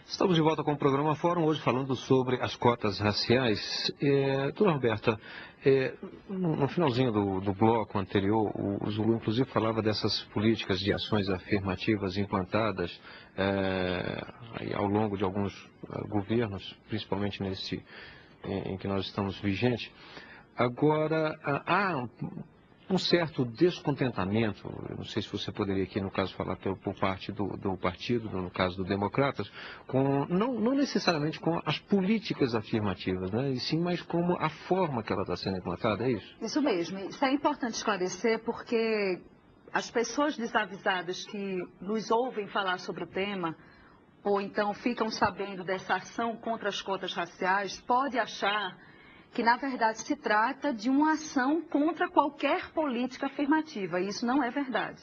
Estamos de volta com o programa Fórum, hoje falando sobre as cotas raciais. Dona Roberta, no finalzinho do bloco anterior, o Zulu inclusive falava dessas políticas de ações afirmativas implantadas ao longo de alguns governos, principalmente nesse em que nós estamos vigentes. Agora, há um certo descontentamento, eu não sei se você poderia aqui, no caso, falar por parte do partido, no caso do Democratas, não necessariamente com as políticas afirmativas, né, e sim mais como a forma que ela está sendo implantada, é isso? Isso mesmo. Isso é importante esclarecer porque as pessoas desavisadas que nos ouvem falar sobre o tema, ou então ficam sabendo dessa ação contra as cotas raciais, pode achar que, na verdade, se trata de uma ação contra qualquer política afirmativa. E isso não é verdade.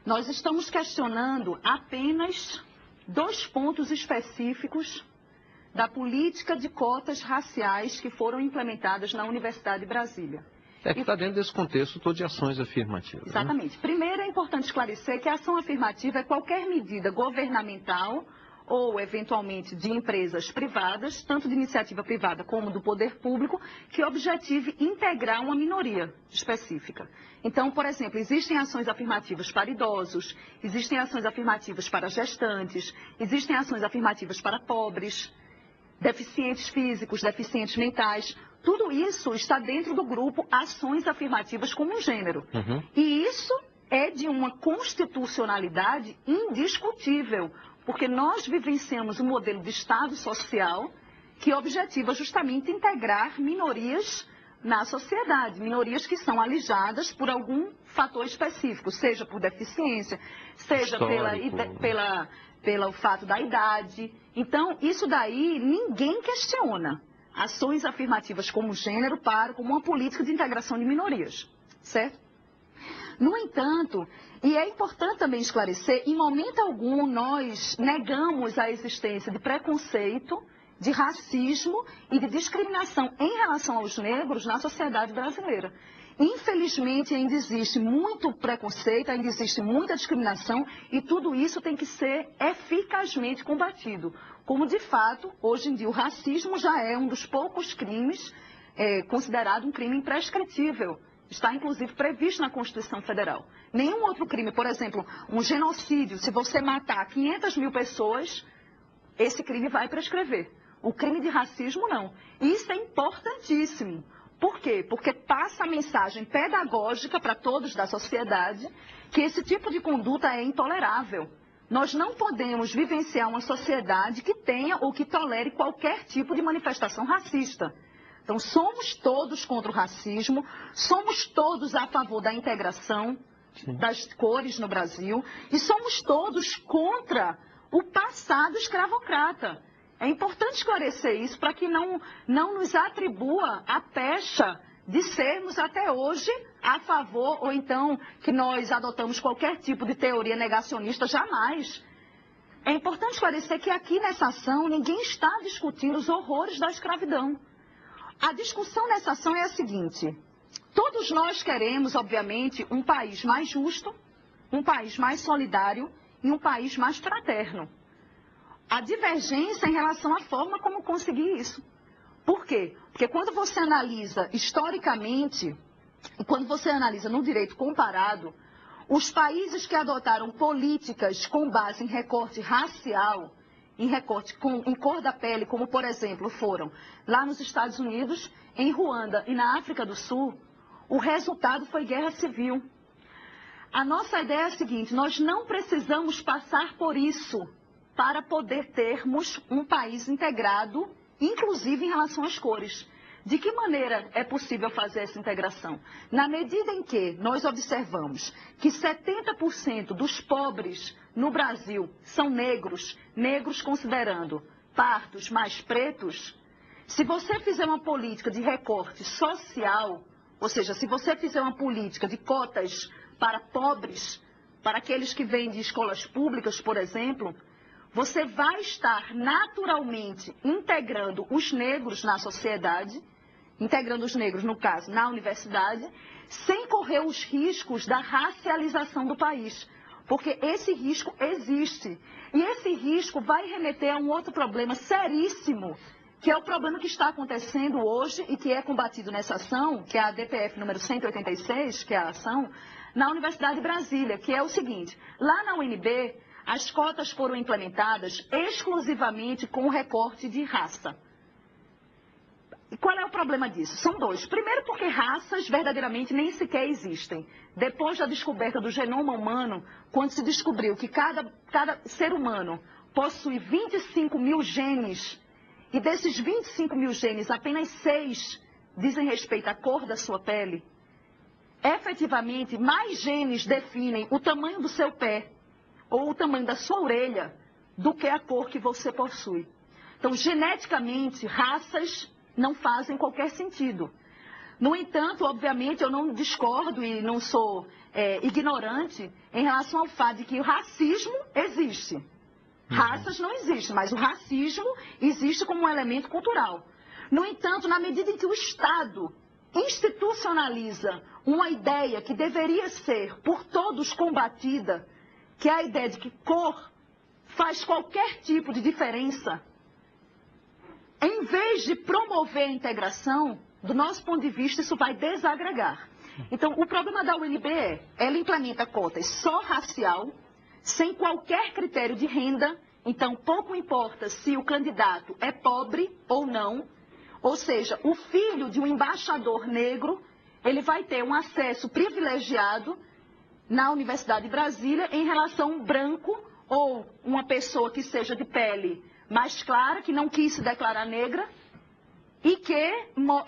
Nós estamos questionando apenas 2 pontos específicos da política de cotas raciais que foram implementadas na Universidade de Brasília. Que está dentro desse contexto todo de ações afirmativas. Exatamente. Né? Primeiro, é importante esclarecer que a ação afirmativa é qualquer medida governamental ou, eventualmente, de empresas privadas, tanto de iniciativa privada como do poder público, que objetive integrar uma minoria específica. Então, por exemplo, existem ações afirmativas para idosos, existem ações afirmativas para gestantes, existem ações afirmativas para pobres, deficientes físicos, deficientes mentais. Tudo isso está dentro do grupo ações afirmativas como um gênero. E isso é de uma constitucionalidade indiscutível, porque nós vivenciamos um modelo de Estado social que objetiva justamente integrar minorias na sociedade, minorias que são alijadas por algum fator específico, seja por deficiência, seja pelo fato da idade. Então, isso daí ninguém questiona. Ações afirmativas como gênero como uma política de integração de minorias, certo? No entanto, e é importante também esclarecer, em momento algum nós negamos a existência de preconceito, de racismo e de discriminação em relação aos negros na sociedade brasileira. Infelizmente, ainda existe muito preconceito, ainda existe muita discriminação e tudo isso tem que ser eficazmente combatido. Como, de fato, hoje em dia o racismo já é um dos poucos crimes considerado um crime imprescritível. Está, inclusive, previsto na Constituição Federal. Nenhum outro crime, por exemplo, um genocídio, se você matar 500 mil pessoas, esse crime vai prescrever. O crime de racismo, não. E isso é importantíssimo. Por quê? Porque passa a mensagem pedagógica para todos da sociedade que esse tipo de conduta é intolerável. Nós não podemos vivenciar uma sociedade que tenha ou que tolere qualquer tipo de manifestação racista. Então, somos todos contra o racismo, somos todos a favor da integração das cores no Brasil e somos todos contra o passado escravocrata. É importante esclarecer isso para que não nos atribua a pecha de sermos até hoje a favor ou então que nós adotamos qualquer tipo de teoria negacionista, jamais. É importante esclarecer que aqui nessa ação ninguém está discutindo os horrores da escravidão. A discussão nessa ação é a seguinte: todos nós queremos, obviamente, um país mais justo, um país mais solidário e um país mais fraterno. A divergência em relação à forma como conseguir isso. Por quê? Porque quando você analisa historicamente, e quando você analisa no direito comparado, os países que adotaram políticas com base em recorte racial, em recorte em cor da pele, como por exemplo foram lá nos Estados Unidos, em Ruanda e na África do Sul, o resultado foi guerra civil. A nossa ideia é a seguinte: nós não precisamos passar por isso para poder termos um país integrado, inclusive em relação às cores. De que maneira é possível fazer essa integração? Na medida em que nós observamos que 70% dos pobres no Brasil são negros, negros considerando pardos mais pretos, se você fizer uma política de recorte social, ou seja, se você fizer uma política de cotas para pobres, para aqueles que vêm de escolas públicas, por exemplo, você vai estar naturalmente integrando os negros na sociedade, integrando os negros, no caso, na universidade, sem correr os riscos da racialização do país. porque esse risco existe. E esse risco vai remeter a um outro problema seríssimo, que é o problema que está acontecendo hoje e que é combatido nessa ação, que é a DPF número 186, que é a ação, na Universidade de Brasília, que é o seguinte: lá na UNB, as cotas foram implementadas exclusivamente com o recorte de raça. E qual é o problema disso? São dois. Primeiro, porque raças verdadeiramente nem sequer existem. Depois da descoberta do genoma humano, quando se descobriu que cada ser humano possui 25 mil genes, e desses 25 mil genes, apenas 6 dizem respeito à cor da sua pele, efetivamente, mais genes definem o tamanho do seu pé ou o tamanho da sua orelha do que a cor que você possui. Então, geneticamente, raças não fazem qualquer sentido. No entanto, obviamente, eu não discordo e não sou ignorante em relação ao fato de que o racismo existe. Raças não existem, mas o racismo existe como um elemento cultural. No entanto, na medida em que o Estado institucionaliza uma ideia que deveria ser por todos combatida, que é a ideia de que cor faz qualquer tipo de diferença, em vez de promover a integração, do nosso ponto de vista, isso vai desagregar. Então, o problema da UNB ela implementa cotas só racial, sem qualquer critério de renda. Então, pouco importa se o candidato é pobre ou não. Ou seja, o filho de um embaixador negro, ele vai ter um acesso privilegiado na Universidade de Brasília em relação a um branco ou uma pessoa que seja de pele mais clara, que não quis se declarar negra e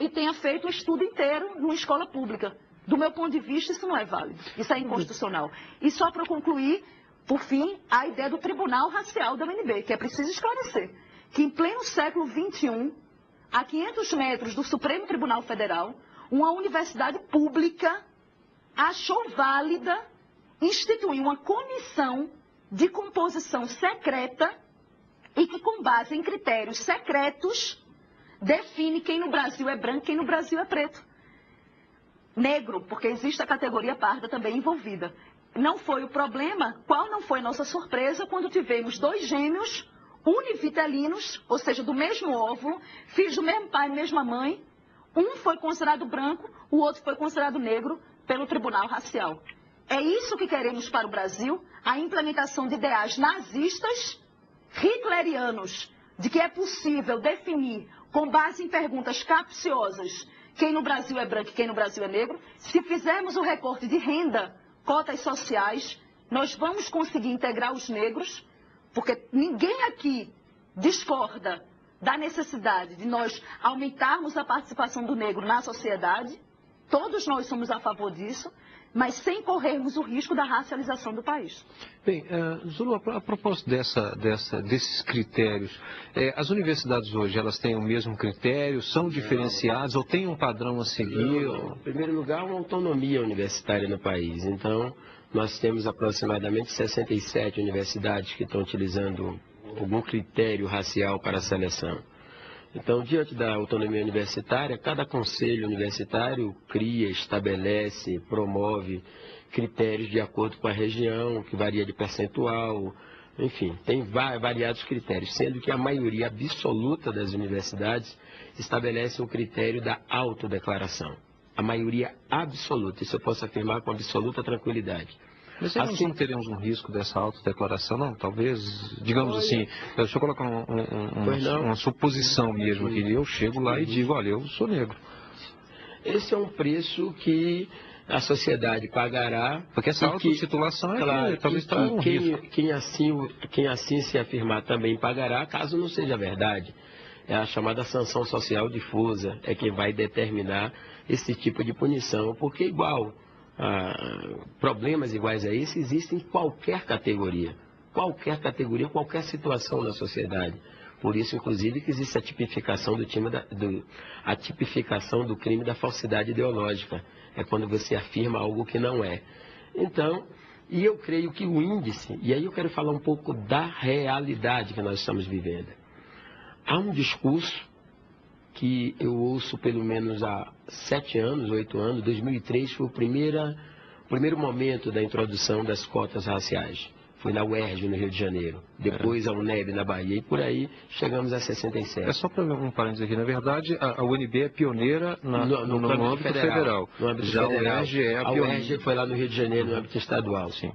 tenha feito o estudo inteiro numa escola pública. Do meu ponto de vista, isso não é válido. Isso é inconstitucional. E só para concluir, por fim, a ideia do Tribunal Racial da UNB, que é preciso esclarecer, que em pleno século XXI, a 500 metros do Supremo Tribunal Federal, uma universidade pública achou válida instituir uma comissão de composição secreta e que, com base em critérios secretos, define quem no Brasil é branco e quem no Brasil é preto. Negro, porque existe a categoria parda também envolvida. Não foi o problema, qual não foi nossa surpresa quando tivemos 2 gêmeos univitelinos, ou seja, do mesmo óvulo, filhos do mesmo pai e mesma mãe. Um foi considerado branco, o outro foi considerado negro pelo Tribunal Racial. É isso que queremos para o Brasil, a implementação de ideais nazistas, hitlerianos, de que é possível definir, com base em perguntas capciosas, quem no Brasil é branco e quem no Brasil é negro. Se fizermos o recorte de renda, cotas sociais, nós vamos conseguir integrar os negros, porque ninguém aqui discorda da necessidade de nós aumentarmos a participação do negro na sociedade. Todos nós somos a favor disso, mas sem corrermos o risco da racialização do país. Bem, Zulu, a propósito desses critérios, as universidades hoje, elas têm o mesmo critério, são diferenciadas ou têm um padrão a seguir? Em primeiro lugar, uma autonomia universitária no país. Então, nós temos aproximadamente 67 universidades que estão utilizando algum critério racial para a seleção. Então, diante da autonomia universitária, cada conselho universitário cria, estabelece, promove critérios de acordo com a região, que varia de percentual, enfim, tem variados critérios, sendo que a maioria absoluta das universidades estabelece um critério da autodeclaração. A maioria absoluta, isso eu posso afirmar com absoluta tranquilidade. Mas nós não teremos um risco dessa autodeclaração, não? Talvez, digamos assim, deixa eu colocar uma suposição mesmo aqui. Eu chego lá e digo, olha, eu sou negro. Esse é um preço que a sociedade pagará. Porque essa autotitulação claro, talvez traga um risco. Quem assim se afirmar também pagará, caso não seja verdade. É a chamada sanção social difusa, é quem vai determinar esse tipo de punição, porque problemas iguais a esse existem em qualquer categoria, qualquer situação da sociedade. Por isso, inclusive, que existe a tipificação do crime da falsidade ideológica. É quando você afirma algo que não é. Então, e eu creio que o índice, e aí eu quero falar um pouco da realidade que nós estamos vivendo. Há um discurso que eu ouço pelo menos há 7 anos, 8 anos, 2003 foi o primeiro momento da introdução das cotas raciais. Foi na UERJ, no Rio de Janeiro. Depois a UNEB, na Bahia. E por aí chegamos a 67. É só para um parênteses aqui. Na verdade, a UNB é pioneira no âmbito federal. No âmbito Já federal. a UERJ é a UERJ foi lá no Rio de Janeiro, no âmbito estadual. Sim.